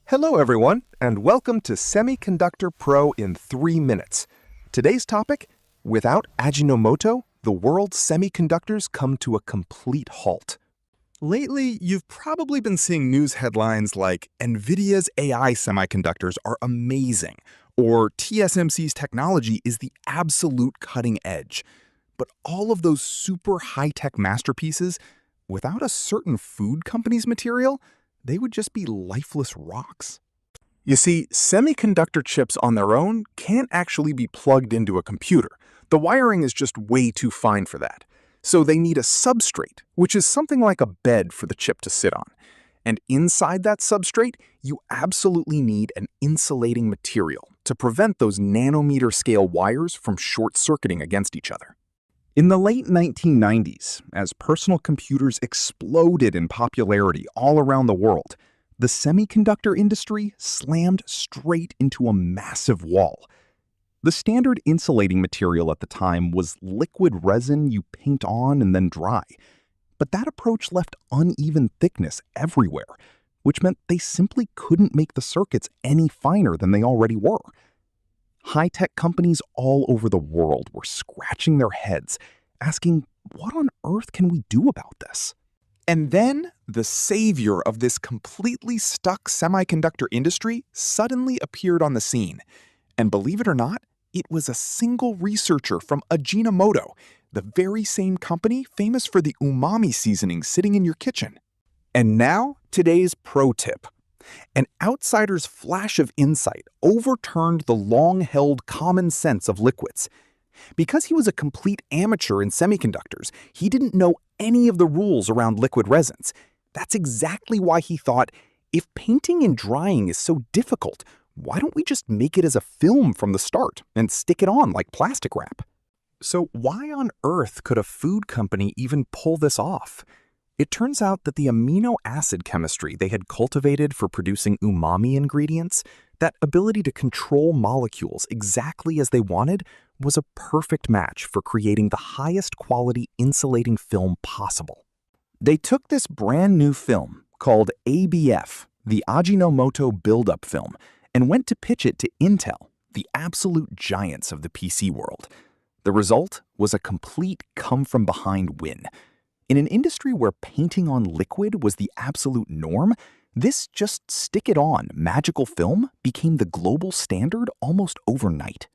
Hello everyone, and welcome to Semiconductor Pro in 3 minutes. Today's topic, without Ajinomoto, the world's semiconductors come to a complete halt. Lately, you've probably been seeing news headlines like NVIDIA's AI semiconductors are amazing, or TSMC's technology is the absolute cutting edge. But all of those super high-tech masterpieces, without a certain food company's material, they would just be lifeless rocks. You see, semiconductor chips on their own can't actually be plugged into a computer. The wiring is just way too fine for that. So they need a substrate, which is something like a bed for the chip to sit on. And inside that substrate, you absolutely need an insulating material to prevent those nanometer-scale wires from short-circuiting against each other. In the late 1990s, as personal computers exploded in popularity all around the world, the semiconductor industry slammed straight into a massive wall. The standard insulating material at the time was liquid resin you paint on and then dry. But that approach left uneven thickness everywhere, which meant they simply couldn't make the circuits any finer than they already were. High-tech companies all over the world were scratching their heads, asking, what on earth can we do about this? And then, the savior of this completely stuck semiconductor industry suddenly appeared on the scene. And believe it or not, it was a single researcher from Ajinomoto, the very same company famous for the umami seasoning sitting in your kitchen. And now, today's pro tip. An outsider's flash of insight overturned the long-held common sense of liquids. Because he was a complete amateur in semiconductors, he didn't know any of the rules around liquid resins. That's exactly why he thought, if painting and drying is so difficult, why don't we just make it as a film from the start and stick it on like plastic wrap? So why on earth could a food company even pull this off? It turns out that the amino acid chemistry they had cultivated for producing umami ingredients, that ability to control molecules exactly as they wanted, was a perfect match for creating the highest quality insulating film possible. They took this brand new film called ABF, the Ajinomoto buildup film, and went to pitch it to Intel, the absolute giants of the PC world. The result was a complete come-from-behind win. In an industry where painting on liquid was the absolute norm, this just stick-it-on magical film became the global standard almost overnight.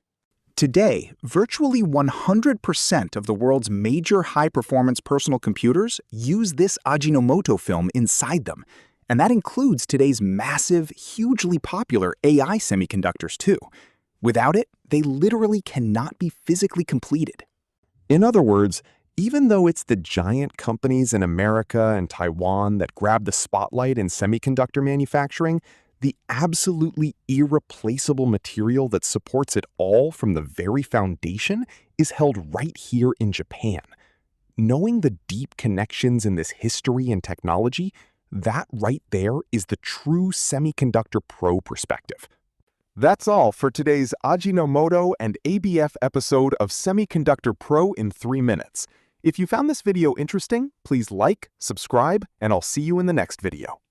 Today, virtually 100% of the world's major high-performance personal computers use this Ajinomoto film inside them, and that includes today's massive, hugely popular AI semiconductors too. Without it, they literally cannot be physically completed. In other words, even though it's the giant companies in America and Taiwan that grab the spotlight in semiconductor manufacturing, the absolutely irreplaceable material that supports it all from the very foundation is held right here in Japan. Knowing the deep connections in this history and technology, that right there is the true Semiconductor Pro perspective. That's all for today's Ajinomoto and ABF episode of Semiconductor Pro in 3 minutes. If you found this video interesting, please like, subscribe, and I'll see you in the next video.